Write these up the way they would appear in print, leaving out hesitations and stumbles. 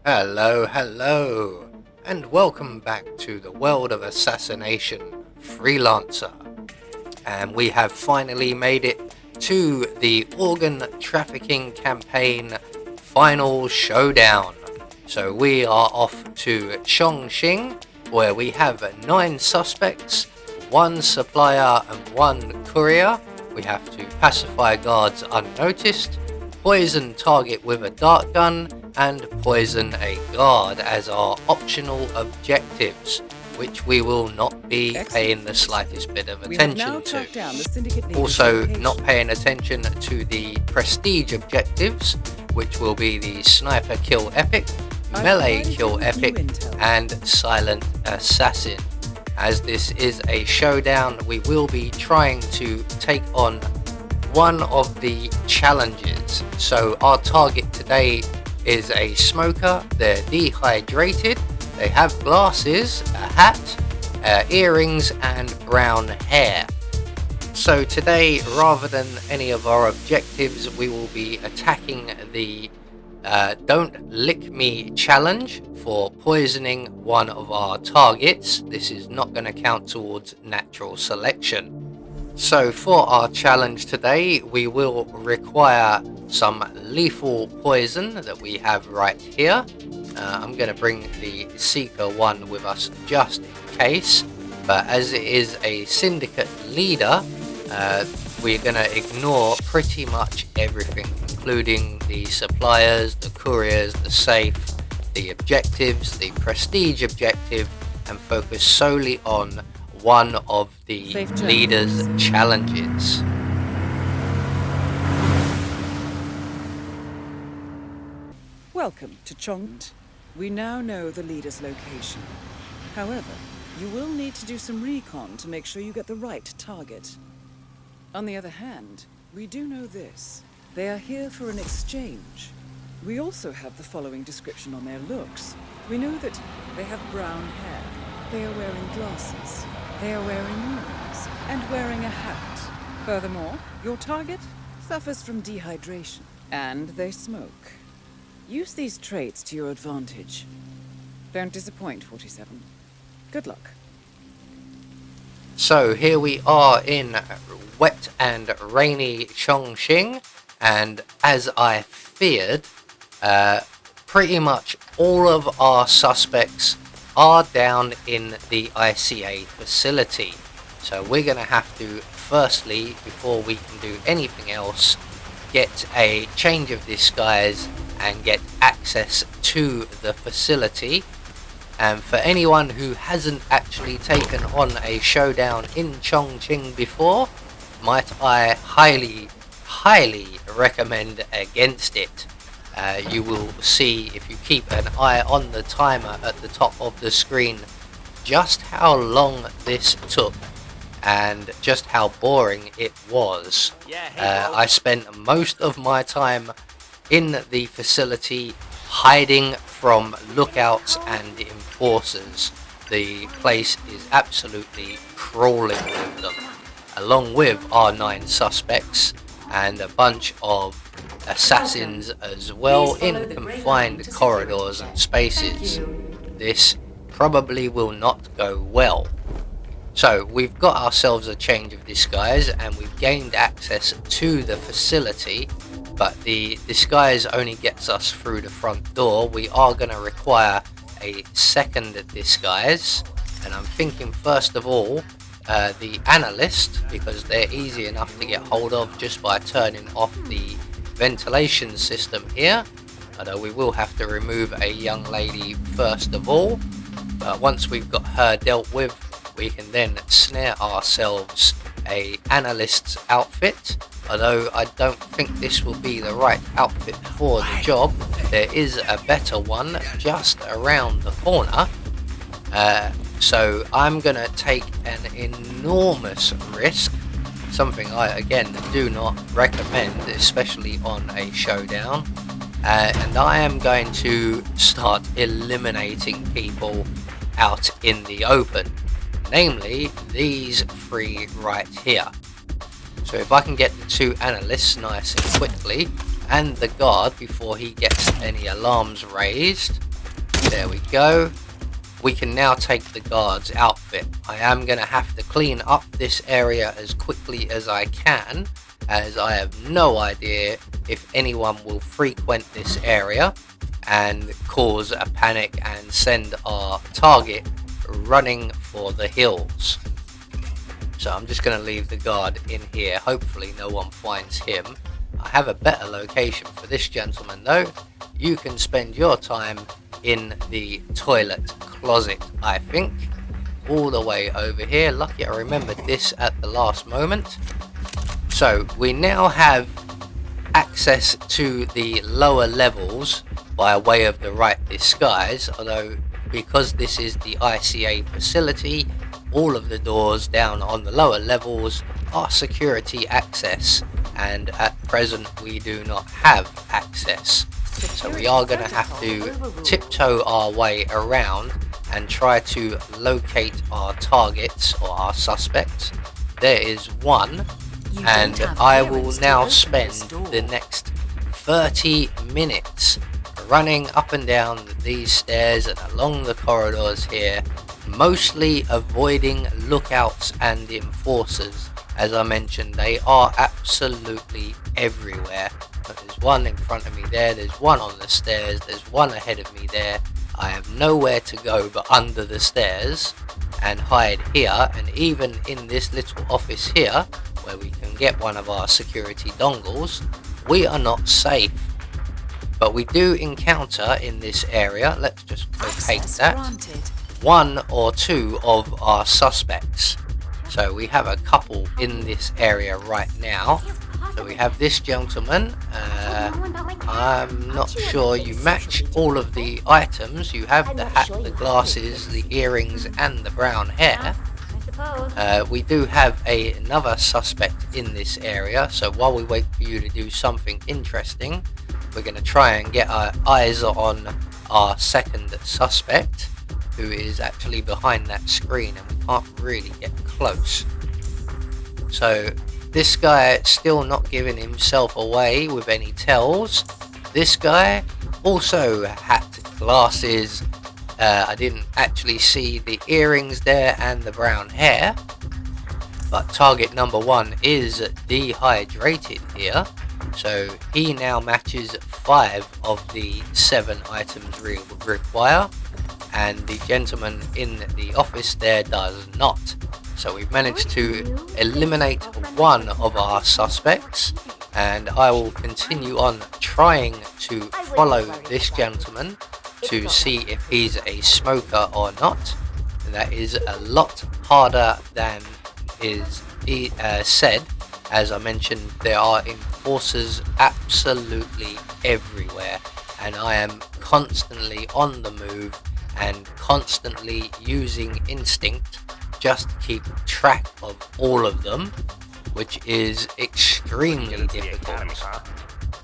Hello, hello, and welcome back to the world of assassination, Freelancer. And we have finally made it to the organ trafficking campaign final showdown. So we are off to Chongqing, where we have 9 suspects, 1 supplier and 1 courier. We have to pacify guards unnoticed, poison target with a dart gun, and poison a guard as our optional objectives, which we will not be paying the slightest bit of attention to. Also, not paying attention to the prestige objectives, which will be the sniper kill epic, melee kill epic, and silent assassin. As this is a showdown, we will be trying to take on one of the challenges. So our target today is a smoker. They're dehydrated, they have glasses, a hat, earrings and brown hair. So today, rather than any of our objectives, we will be attacking the Don't Lick Me challenge for poisoning one of our targets. This is not going to count towards natural selection. So for our challenge today, we will require some lethal poison that we have right here. I'm going to bring the Seeker 1 with us just in case, but as it is a syndicate leader, we're going to ignore pretty much everything, including the suppliers, the couriers, the safe, the objectives, the prestige objective, and focus solely on one of the leader's challenges. Welcome to Chongqing. We now know the leader's location. However, you will need to do some recon to make sure you get the right target. On the other hand, we do know this. They are here for an exchange. We also have the following description on their looks. We know that they have brown hair, they are wearing glasses, they are wearing earrings, and wearing a hat. Furthermore, your target suffers from dehydration, and they smoke. Use these traits to your advantage. Don't disappoint, 47. Good luck. So here we are in wet and rainy Chongqing, and as I feared, pretty much all of our suspects are down in the ICA facility. So we're going to have to, firstly, before we can do anything else, get a change of disguise and get access to the facility. And for anyone who hasn't actually taken on a showdown in Chongqing before, might I highly recommend against it. You will see, if you keep an eye on the timer at the top of the screen, just how long this took and just how boring it was. I spent most of my time in the facility hiding from lookouts and enforcers. The place is absolutely crawling with them, along with our 9 suspects and a bunch of assassins as well in confined corridors and spaces. This probably will not go well. So we've got ourselves a change of disguise and we've gained access to the facility, but the disguise only gets us through the front door. We are going to require a second disguise, and I'm thinking first of all the analyst, because they're easy enough to get hold of just by turning off the ventilation system here, although we will have to remove a young lady first of all. But once we've got her dealt with, we can then snare ourselves a analyst's outfit, although I don't think this will be the right outfit for the job. There is a better one just around the corner. So I'm gonna take an enormous risk, something I again do not recommend, especially on a showdown, and I am going to start eliminating people out in the open, namely these 3 right here. So if I can get the 2 analysts nice and quickly, and the guard before he gets any alarms raised, There we go. We can now take the guard's outfit. I am going to have to clean up this area as quickly as I can, as I have no idea if anyone will frequent this area and cause a panic and send our target running for the hills. So I'm just going to leave the guard in here. Hopefully no one finds him. I have a better location for this gentleman though. You can spend your time in the toilet closet, I think. All the way over here. Lucky I remembered this at the last moment. So we now have access to the lower levels by way of the right disguise, although because this is the ICA facility, all of the doors down on the lower levels are security access, and at present we do not have access. So we are going to have to tiptoe our way around and try to locate our targets or our suspects. There is one, and I will now spend the next 30 minutes running up and down these stairs and along the corridors here, mostly avoiding lookouts and enforcers. As I mentioned, they are absolutely everywhere. There's one in front of me there, there's one on the stairs, there's one ahead of me there. I have nowhere to go but under the stairs and hide here, and even in this little office here where we can get one of our security dongles, we are not safe. But we do encounter in this area, let's just locate that, one or two of our suspects. So we have a couple in this area right now. So we have this gentleman, I'm not sure, you match all of the items. You have the hat, the glasses, the earrings and the brown hair. We do have another suspect in this area, so while we wait for you to do something interesting, we're going to try and get our eyes on our second suspect, who is actually behind that screen and we can't really get close. So this guy still not giving himself away with any tells. This guy also hat, glasses, I didn't actually see the earrings there and the brown hair, but target number one is dehydrated here, so he now matches 5 of the 7 items we require, and the gentleman in the office there does not. So we've managed to eliminate one of our suspects, and I will continue on trying to follow this gentleman to see if he's a smoker or not. And that is a lot harder than is said. As I mentioned, there are enforcers absolutely everywhere, and I am constantly on the move and constantly using instinct just to keep track of all of them, which is extremely difficult.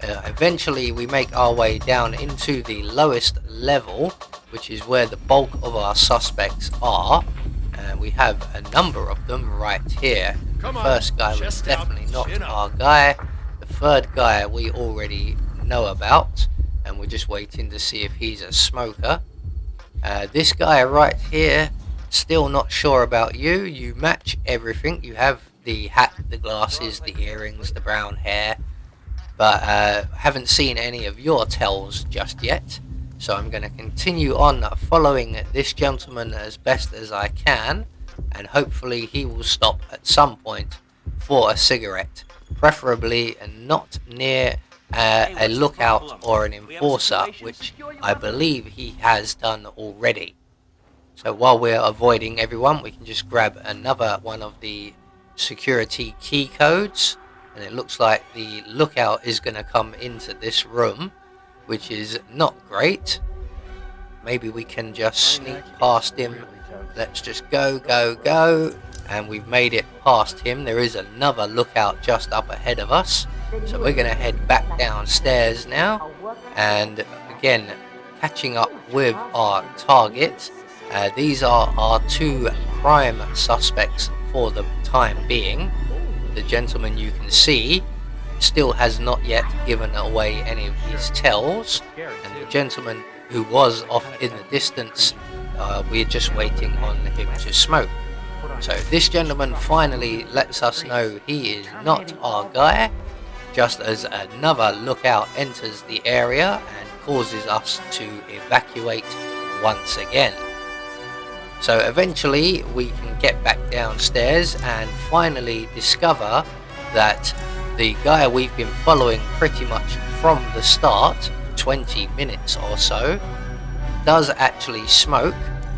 Eventually we make our way down into the lowest level, which is where the bulk of our suspects are. We have a number of them right here. The first guy was definitely not our guy. The third guy we already know about, and we're just waiting to see if he's a smoker. This guy right here, still not sure about you. You match everything. You have the hat, the glasses, the earrings, the brown hair, but haven't seen any of your tells just yet. So I'm going to continue on following this gentleman as best as I can, and hopefully he will stop at some point for a cigarette, preferably not near a lookout or an enforcer, which I believe he has done already. So while we're avoiding everyone, we can just grab another one of the security key codes, and it looks like the lookout is going to come into this room, which is not great. Maybe we can just sneak past him. Let's just go, and we've made it past him. There is another lookout just up ahead of us, so we're going to head back downstairs now, and again catching up with our target. These are our 2 prime suspects for the time being. The gentleman you can see still has not yet given away any of his tells, and the gentleman who was off in the distance. We're just waiting on him to smoke. So this gentleman finally lets us know he is not our guy, just as another lookout enters the area and causes us to evacuate once again. So eventually we can get back downstairs and finally discover that the guy we've been following pretty much from the start, 20 minutes or so, does actually smoke,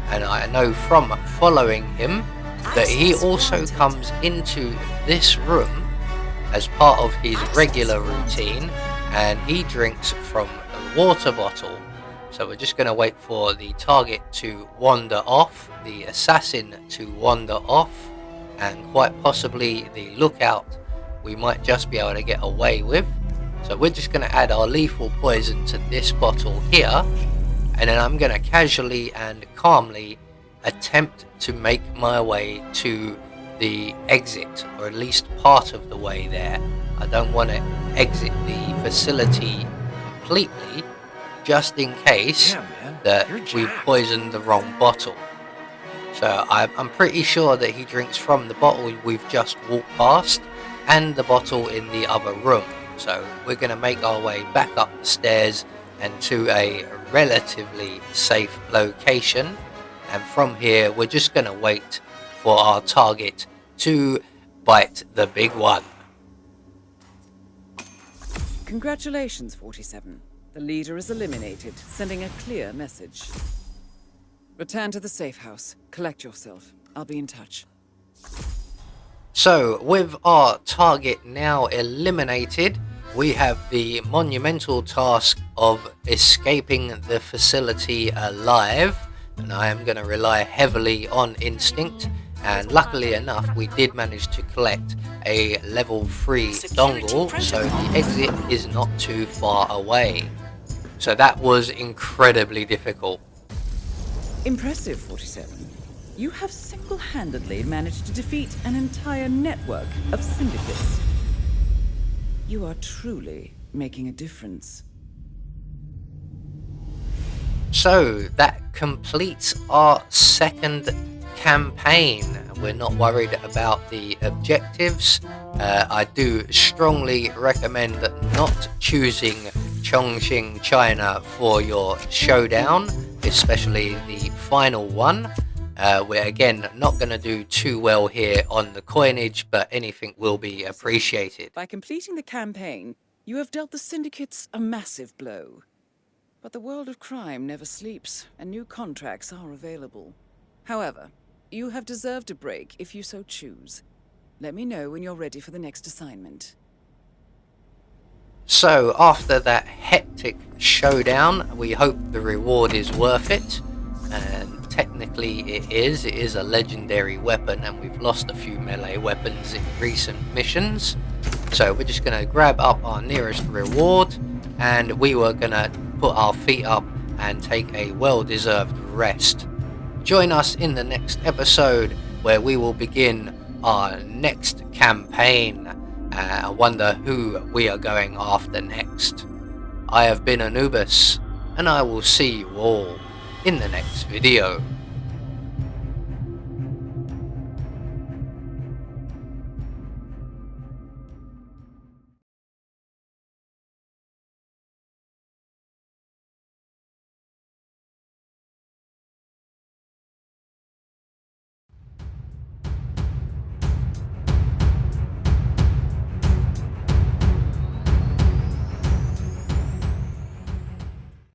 and I know from following him that he also comes into this room as part of his regular routine, and he drinks from a water bottle. So we're just going to wait for the target to wander off, the assassin to wander off, and quite possibly the lookout we might just be able to get away with. So we're just going to add our lethal poison to this bottle here, and then I'm going to casually and calmly attempt to make my way to the exit, or at least part of the way there. I don't want to exit the facility completely, just in case that we've poisoned the wrong bottle. So I'm pretty sure that he drinks from the bottle we've just walked past and the bottle in the other room. So we're going to make our way back up the stairs and to a relatively safe location, and from here we're just going to wait for our target to bite the big one. Congratulations, 47. The leader is eliminated, sending a clear message. Return to the safe house. Collect yourself. I'll be in touch. So, with our target now eliminated, we have the monumental task of escaping the facility alive, and I am going to rely heavily on instinct, and luckily enough we did manage to collect a level 3 dongle, so the exit is not too far away. So that was incredibly difficult. Impressive, 47. You have single-handedly managed to defeat an entire network of syndicates. You are truly making a difference. So that completes our second campaign. We're not worried about the objectives. I do strongly recommend not choosing Chongqing, China for your showdown, especially the final one. We're again not going to do too well here on the coinage, but anything will be appreciated. By completing the campaign, you have dealt the syndicates a massive blow. But the world of crime never sleeps, and new contracts are available. However, you have deserved a break if you so choose. Let me know when you're ready for the next assignment. So, after that hectic showdown, we hope the reward is worth it. And technically it is. It is a legendary weapon, and we've lost a few melee weapons in recent missions. So we're just going to grab up our nearest reward, and we were going to put our feet up and take a well-deserved rest. Join us in the next episode where we will begin our next campaign. I wonder who we are going after next. I have been Anubis, and I will see you all in the next video.